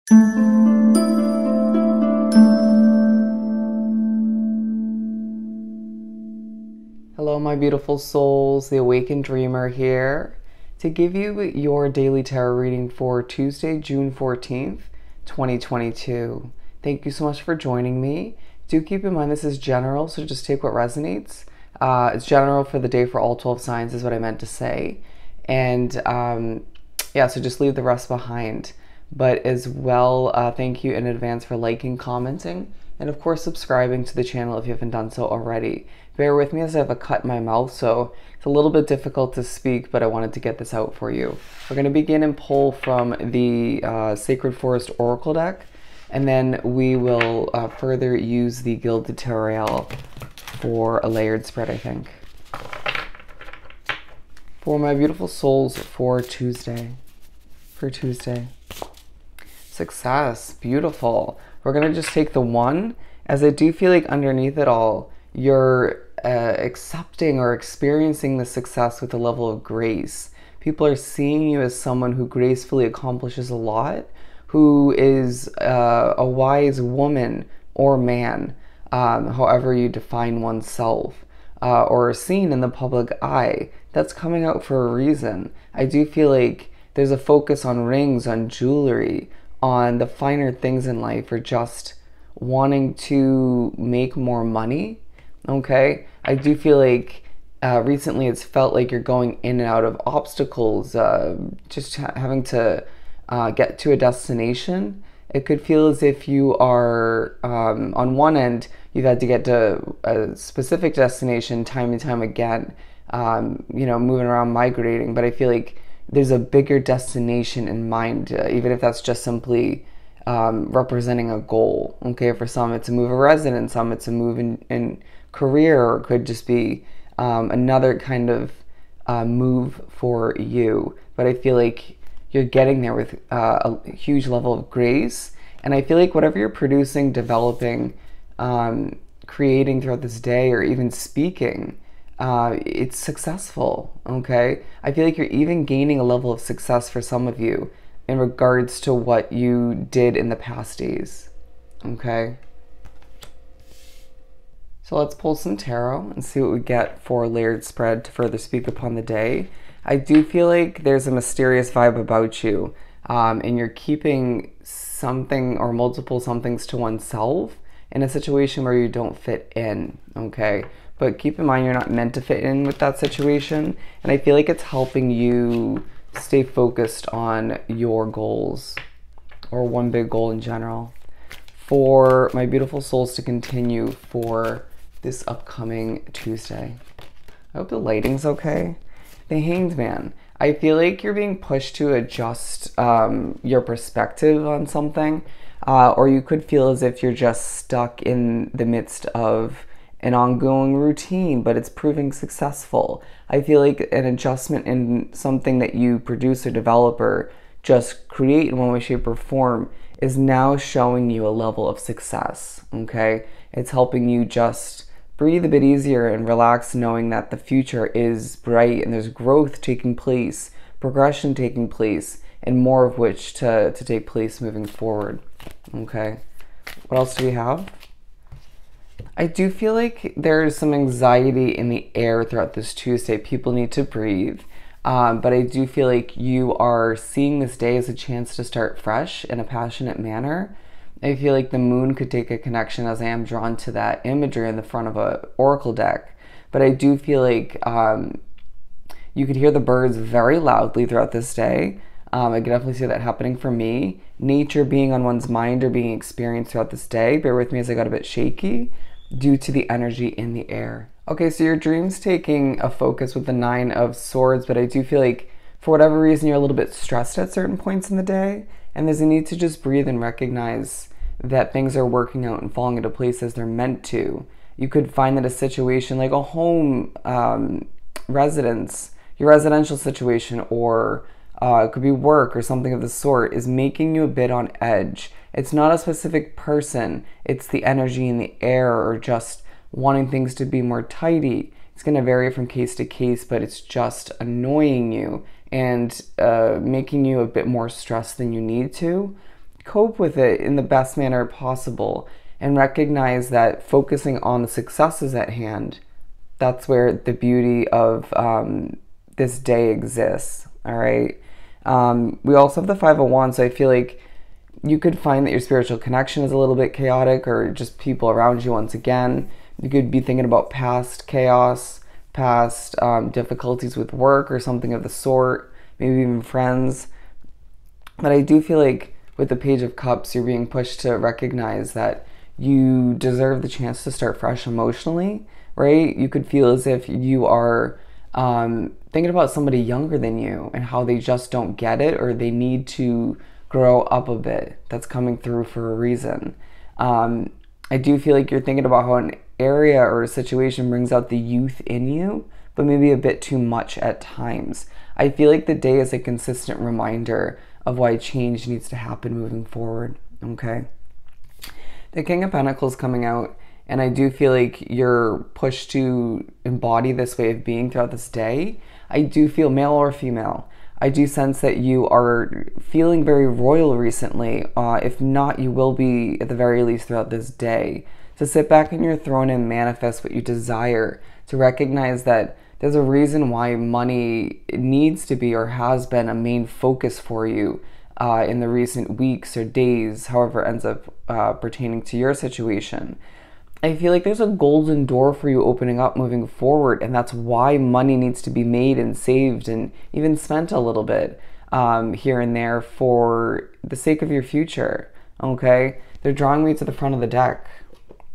Hello, my beautiful souls. The Awakened Dreamer here to give you your daily tarot reading for Tuesday, June 14th, 2022. Thank you so much for joining me. Do keep in mind this is general, so just take what resonates. It's general for the day for all 12 signs is what I meant to say. And yeah, so just leave the rest behind. But as well, thank you in advance for liking, commenting, and of course subscribing to the channel if you haven't done so already. Bear with me as I have a cut in my mouth, so it's a little bit difficult to speak, but I wanted to get this out for you. We're going to begin and pull from the Sacred Forest Oracle deck, and then we will further use the Gilded Tarot for a layered spread, I think. For my beautiful souls for Tuesday. Success, beautiful. We're going to just take the one, as I do feel like underneath it all, you're accepting or experiencing the success with a level of grace. People are seeing you as someone who gracefully accomplishes a lot, who is a wise woman or man, however you define oneself, or seen in the public eye. That's coming out for a reason. I do feel like there's a focus on rings, on jewelry, on the finer things in life, or just wanting to make more money. Okay, I do feel like recently it's felt like you're going in and out of obstacles, just having to get to a destination. It could feel as if you are, on one end, you've had to get to a specific destination time and time again, you know, moving around, migrating, but I feel like there's a bigger destination in mind, even if that's just simply representing a goal. Okay, for some it's a move of residence, some it's a move in career, or it could just be another kind of move for you. But I feel like you're getting there with a huge level of grace, and I feel like whatever you're producing, developing, creating throughout this day, or even speaking, it's successful. Okay, I feel like you're even gaining a level of success for some of you in regards to what you did in the past days. Okay, so let's pull some tarot and see what we get for a layered spread to further speak upon the day. I do feel like there's a mysterious vibe about you, and you're keeping something or multiple somethings to oneself in a situation where you don't fit in. Okay, but keep in mind you're not meant to fit in with that situation, and I feel like it's helping you stay focused on your goals, or one big goal in general. For my beautiful souls to continue for this upcoming Tuesday. I hope the lighting's okay. The Hanged Man. I feel like you're being pushed to adjust your perspective on something, or you could feel as if you're just stuck in the midst of an ongoing routine, but it's proving successful. I feel like an adjustment in something that you produce or develop or just create in one way, shape, or form is now showing you a level of success. Okay, it's helping you just breathe a bit easier and relax, knowing that the future is bright and there's growth taking place, progression taking place, and more of which to take place moving forward. Okay, what else do we have? I do feel like there's some anxiety in the air throughout this Tuesday. People need to breathe. But I do feel like you are seeing this day as a chance to start fresh in a passionate manner. I feel like the moon could take a connection, as I am drawn to that imagery in the front of a oracle deck. But I do feel like you could hear the birds very loudly throughout this day. I can definitely see that happening for me. Nature being on one's mind or being experienced throughout this day. Bear with me as I got a bit shaky due to the energy in the air. Okay, so your dream's taking a focus with the Nine of Swords, but I do feel like for whatever reason you're a little bit stressed at certain points in the day, and there's a need to just breathe and recognize that things are working out and falling into place as they're meant to. You could find that a situation like a home residence, your residential situation, or it could be work or something of the sort, is making you a bit on edge. It's not a specific person, it's the energy in the air, or just wanting things to be more tidy. It's going to vary from case to case, but it's just annoying you and making you a bit more stressed than you need to. cope with it in the best manner possible and recognize that focusing on the successes at hand, that's where the beauty of this day exists. All right. We also have the Five of Wands, so I feel like you could find that your spiritual connection is a little bit chaotic, or just people around you once again. You could be thinking about past chaos, past difficulties with work or something of the sort, maybe even friends. But I do feel like with the Page of Cups, you're being pushed to recognize that you deserve the chance to start fresh emotionally, right? You could feel as if you are thinking about somebody younger than you and how they just don't get it, or they need to grow up a bit. That's coming through for a reason. I do feel like you're thinking about how an area or a situation brings out the youth in you, but maybe a bit too much at times. I feel like the day is a consistent reminder of why change needs to happen moving forward, okay? The King of Pentacles coming out, and I do feel like you're pushed to embody this way of being throughout this day. I do feel, male or female, I do sense that you are feeling very royal recently. If not, you will be at the very least throughout this day. To sit back on your throne and manifest what you desire, to recognize that there's a reason why money needs to be or has been a main focus for you in the recent weeks or days, however it ends up pertaining to your situation. I feel like there's a golden door for you opening up moving forward, and that's why money needs to be made and saved and even spent a little bit here and there for the sake of your future, okay? They're drawing me to the front of the deck,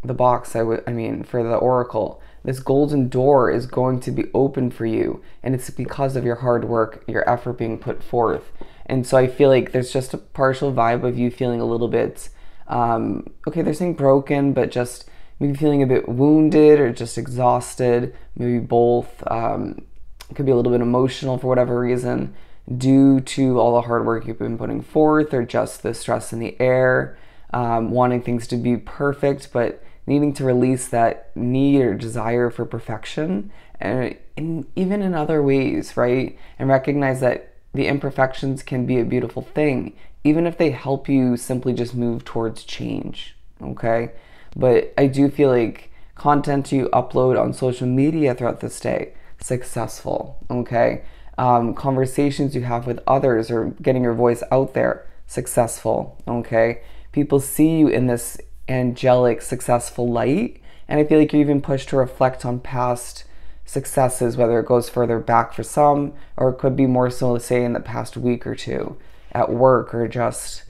the box, I mean, for the Oracle. This golden door is going to be open for you, and it's because of your hard work, your effort being put forth. And so I feel like there's just a partial vibe of you feeling a little bit, okay, they're saying broken, but just maybe feeling a bit wounded or just exhausted, maybe both. It could be a little bit emotional for whatever reason, due to all the hard work you've been putting forth, or just the stress in the air, wanting things to be perfect, but needing to release that need or desire for perfection, and even in other ways, right? And recognize that the imperfections can be a beautiful thing, even if they help you simply just move towards change, okay? But I do feel like content you upload on social media throughout this day, successful, okay? Conversations you have with others or getting your voice out there, successful, okay? People see you in this angelic, successful light, and I feel like you're even pushed to reflect on past successes, whether it goes further back for some, or it could be more so, say, in the past week or two at work, or just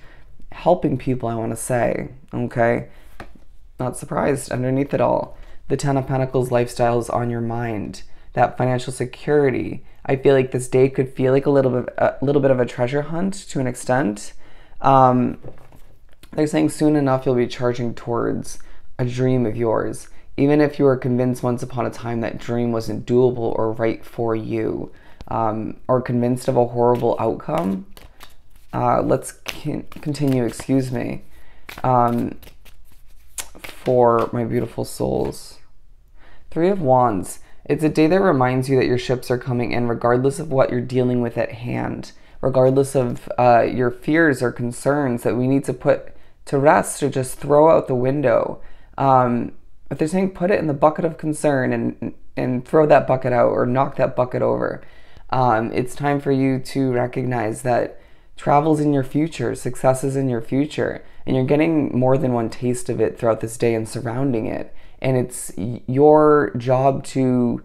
helping people, I want to say, okay? Not surprised underneath it all. The Ten of Pentacles lifestyle is on your mind. That financial security. I feel like this day could feel like a little bit of a treasure hunt to an extent. They're saying soon enough you'll be charging towards a dream of yours, even if you were convinced once upon a time that dream wasn't doable or right for you, or convinced of a horrible outcome. Let's continue, excuse me. For my beautiful souls. Three of Wands. It's a day that reminds you that your ships are coming in regardless of what you're dealing with at hand, regardless of your fears or concerns that we need to put to rest or just throw out the window. If they're saying put it in the bucket of concern and throw that bucket out or knock that bucket over, it's time for you to recognize that travel's in your future, success is in your future, and you're getting more than one taste of it throughout this day and surrounding it. And it's your job to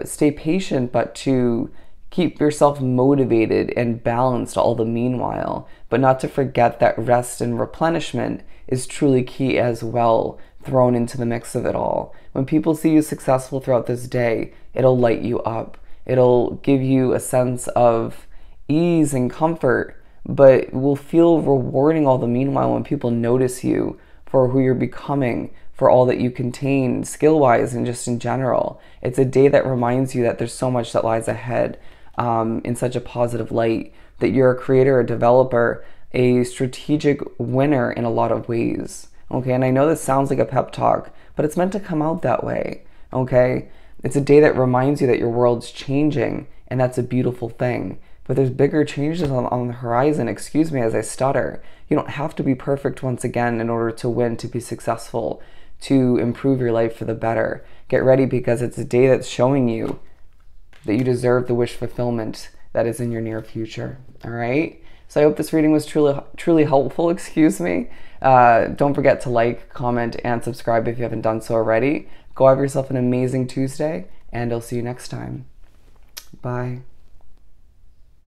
stay patient, but to keep yourself motivated and balanced all the meanwhile, but not to forget that rest and replenishment is truly key as well, thrown into the mix of it all. When people see you successful throughout this day, it'll light you up. It'll give you a sense of ease and comfort, but will feel rewarding all the meanwhile when people notice you for who you're becoming, for all that you contain skill-wise and just in general. It's a day that reminds you that there's so much that lies ahead in such a positive light, that you're a creator, a developer, a strategic winner in a lot of ways. Okay, and I know this sounds like a pep talk, but it's meant to come out that way, okay? It's a day that reminds you that your world's changing, and that's a beautiful thing. but there's bigger changes on the horizon. Excuse me as I stutter. You don't have to be perfect once again in order to win, to be successful, to improve your life for the better. Get ready, because it's a day that's showing you that you deserve the wish fulfillment that is in your near future. All right? So I hope this reading was truly helpful. Excuse me. Don't forget to like, comment, and subscribe if you haven't done so already. Go have yourself an amazing Tuesday, and I'll see you next time. Bye.